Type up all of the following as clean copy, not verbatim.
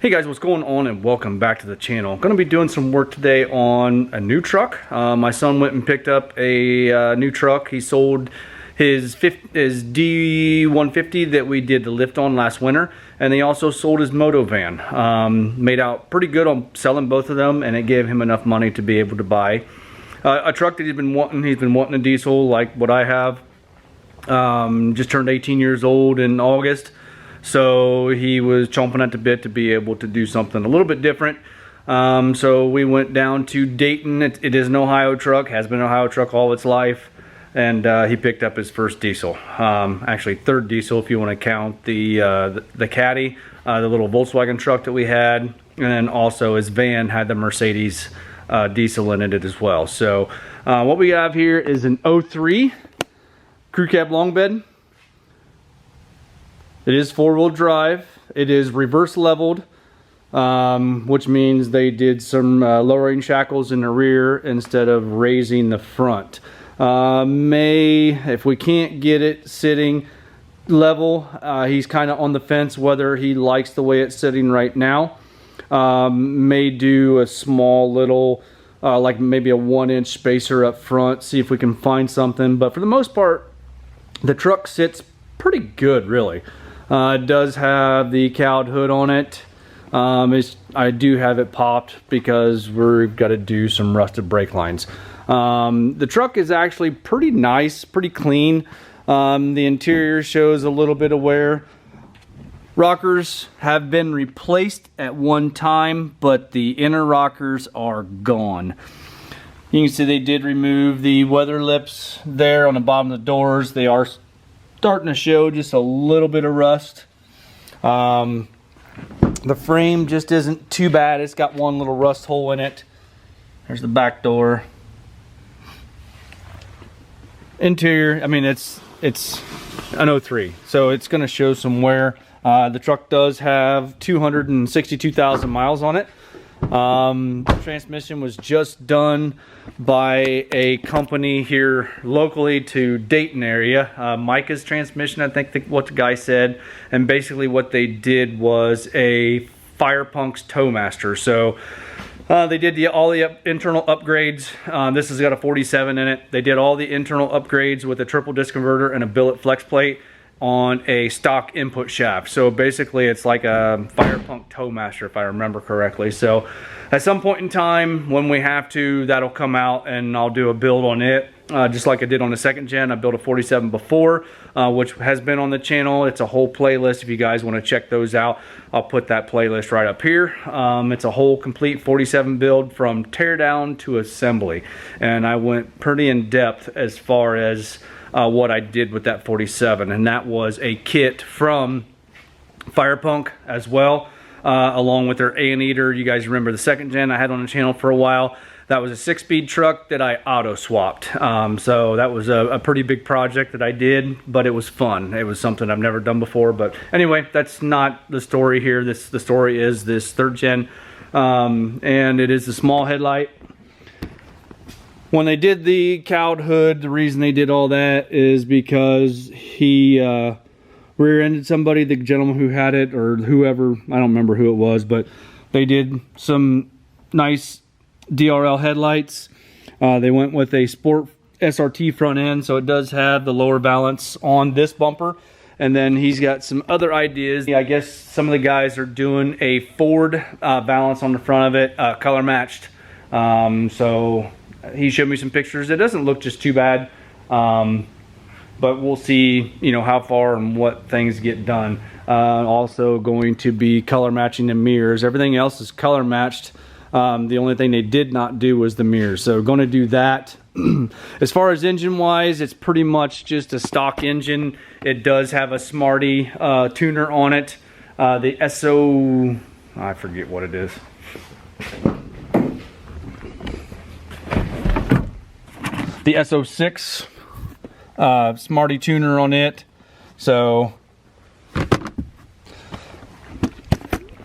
Hey guys, what's going on, and welcome back to the channel. Going to be doing some work today on a new truck. My son went and picked up a new truck. He sold his D150 that we did the lift on last winter, and he also sold his moto van. Made out pretty good on selling both of them, and it gave him enough money to be able to buy a truck that he's been wanting. He's been wanting a diesel like what I have. Just turned 18 years old in August. So he was chomping at the bit to be able to do something a little bit different. So we went down to Dayton. It is an Ohio truck, has been an Ohio truck all its life. And he picked up his first diesel. Actually third diesel if you want to count the Caddy, the little Volkswagen truck that we had. And then also his van had the Mercedes diesel in it as well. So what we have here is an 03 crew cab long bed. It is four-wheel drive. It is reverse leveled, which means they did some lowering shackles in the rear instead of raising the front. If we can't get it sitting level, he's kind of on the fence whether he likes the way it's sitting right now. May do a small little, like maybe a 1-inch spacer up front, see if we can find something. But for the most part, the truck sits pretty good, really. It does have the cowled hood on it. I do have it popped because we've got to do some rusted brake lines. The truck is actually pretty nice, pretty clean. The interior shows a little bit of wear. Rockers have been replaced at one time, but the inner rockers are gone. You can see they did remove the weather lips there on the bottom of the doors. They are starting to show just a little bit of rust. The frame just isn't too bad. It's got one little rust hole in it. There's the back door. Interior, I mean, it's an 03, so it's going to show some wear. The truck does have 262,000 miles on it. The transmission was just done by a company here locally to Dayton area. Micah's transmission, I think what the guy said. And basically what they did was a Fire Punk's Towmaster. So they did all the internal upgrades. This has got a 47 in it. They did all the internal upgrades with a triple disc converter and a billet flex plate on a stock input shaft. So basically it's like a Fire Punk Towmaster, if I remember correctly. So at some point in time when we have to, that'll come out and I'll do a build on it, just like I did on the second gen. I built a 47 before, which has been on the channel. It's a whole playlist. If you guys want to check those out, I'll put that playlist right up here. It's a whole complete 47 build from teardown to assembly, and I went pretty in depth as far as what I did with that 47, and that was a kit from Fire Punk as well, along with their Anteater. You guys remember the second gen I had on the channel for a while. That was a 6-speed truck that I auto swapped. So that was a pretty big project that I did, but it was fun. It was something I've never done before. But anyway, that's not the story here. The story is this third gen, and it is the small headlight. When they did the cowled hood, the reason they did all that is because he rear-ended somebody, the gentleman who had it, or whoever, I don't remember who it was, but they did some nice DRL headlights. They went with a Sport SRT front end, so it does have the lower balance on this bumper. And then he's got some other ideas. I guess some of the guys are doing a Ford balance on the front of it, color matched. So he showed me some pictures. It doesn't look just too bad, but we'll see, you know, how far and what things get done. Also going to be color matching the mirrors. Everything else is color matched. The only thing they did not do was the mirrors, so going to do that. As far as engine wise, it's pretty much just a stock engine. It does have a Smarty tuner on it. The SO, I forget what it is. The SO6 Smarty tuner on it. So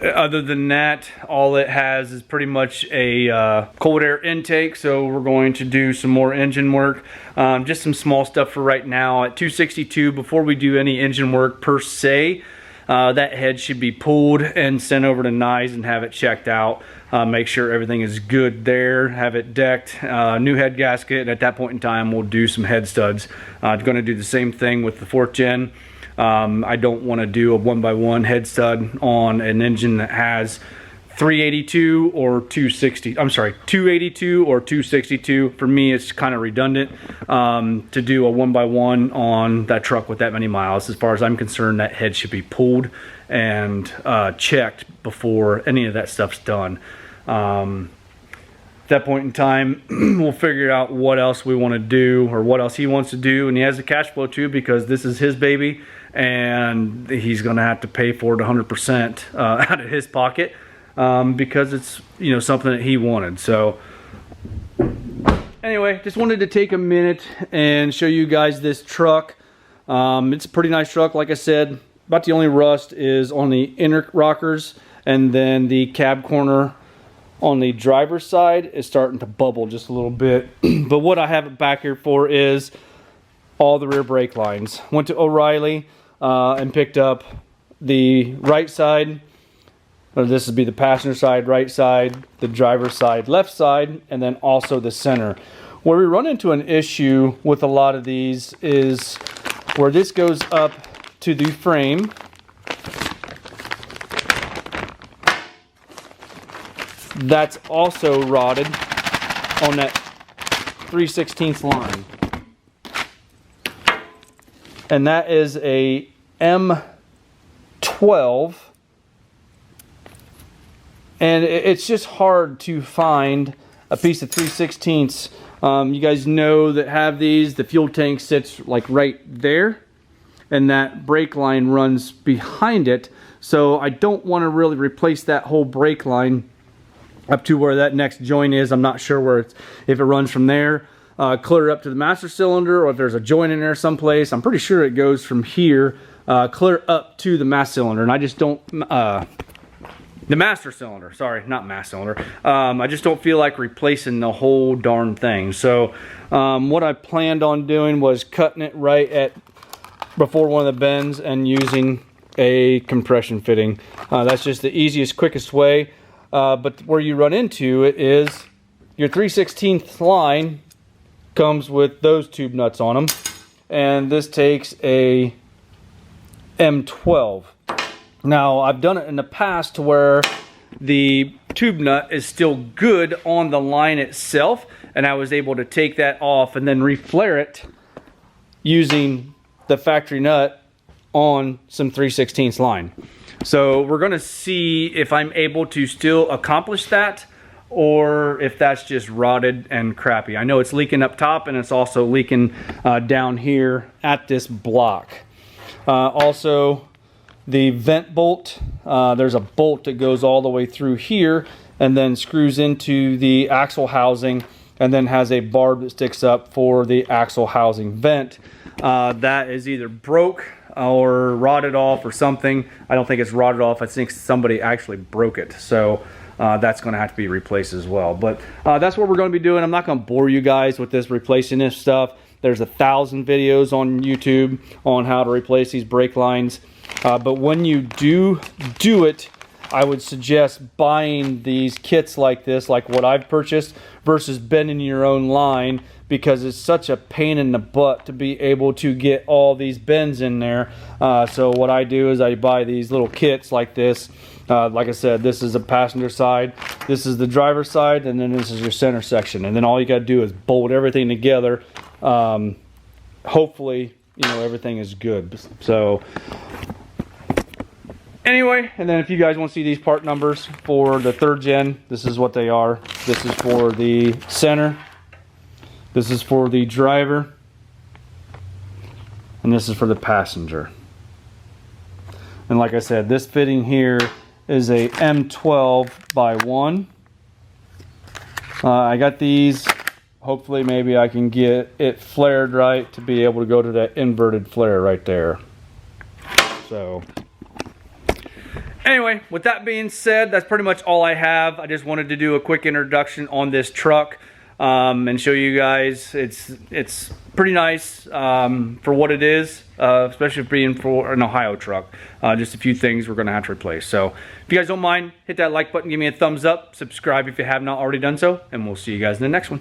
other than that, all it has is pretty much a cold air intake. So we're going to do some more engine work, just some small stuff for right now at 262. Before we do any engine work per se, that head should be pulled and sent over to Nyes and have it checked out. Make sure everything is good there, have it decked, new head gasket, and at that point in time we'll do some head studs. I'm going to do the same thing with the 4th gen. I don't want to do a 1x1 head stud on an engine that has 382 or 260. I'm sorry, 282 or 262. For me, it's kind of redundant to do a 1x1 on that truck with that many miles. As far as I'm concerned, that head should be pulled and checked before any of that stuff's done. At that point in time, we'll figure out what else we want to do or what else he wants to do, and he has the cash flow too, because this is his baby and he's going to have to pay for it 100% out of his pocket. Because it's, you know, something that he wanted. So anyway, just wanted to take a minute and show you guys this truck. It's a pretty nice truck. Like I said, about the only rust is on the inner rockers, and then the cab corner on the driver's side is starting to bubble just a little bit. But what I have it back here for is all the rear brake lines. Went to O'Reilly and picked up the right side. Or this would be the passenger side, right side, the driver's side, left side, and then also the center. Where we run into an issue with a lot of these is where this goes up to the frame. That's also rotted on that 3/16 line. And that is a M12. And it's just hard to find a piece of 3/16. You guys know that have these, the fuel tank sits like right there, and that brake line runs behind it. So I don't want to really replace that whole brake line up to where that next joint is. I'm not sure where it's, if it runs from there, clear up to the master cylinder, or if there's a joint in there someplace. I'm pretty sure it goes from here, clear up to the master cylinder, and I just don't... the master cylinder, sorry, not mass cylinder. I just don't feel like replacing the whole darn thing. So what I planned on doing was cutting it right at before one of the bends and using a compression fitting. That's just the easiest, quickest way. But where you run into it is your 3/16 line comes with those tube nuts on them, and this takes a M12. Now, I've done it in the past to where the tube nut is still good on the line itself, and I was able to take that off and then reflare it using the factory nut on some 3/16 line. So we're going to see if I'm able to still accomplish that, or if that's just rotted and crappy. I know it's leaking up top, and it's also leaking down here at this block. Also, the vent bolt, there's a bolt that goes all the way through here and then screws into the axle housing, and then has a barb that sticks up for the axle housing vent. That is either broke or rotted off or something. I don't think it's rotted off. I think somebody actually broke it. So that's going to have to be replaced as well. But that's what we're going to be doing. I'm not going to bore you guys with this replacing this stuff. There's 1,000 videos on YouTube on how to replace these brake lines. But when you do it, I would suggest buying these kits like this, like what I've purchased, versus bending your own line, because it's such a pain in the butt to be able to get all these bends in there. So what I do is I buy these little kits like this. Like I said, this is the passenger side, this is the driver's side, and then this is your center section. And then all you got to do is bolt everything together. Hopefully, you know, everything is good. So anyway, and then if you guys want to see these part numbers for the 3rd gen, this is what they are. This is for the center, this is for the driver, and this is for the passenger. And like I said, this fitting here is a M12 by 1. I got these. Hopefully maybe I can get it flared right to be able to go to that inverted flare right there. So anyway, with that being said, that's pretty much all I have. I just wanted to do a quick introduction on this truck. and show you guys. It's pretty nice for what it is, especially being for an Ohio truck. Just a few things we're gonna have to replace. So if you guys don't mind, hit that like button, give me a thumbs up, subscribe if you have not already done so, and we'll see you guys in the next one.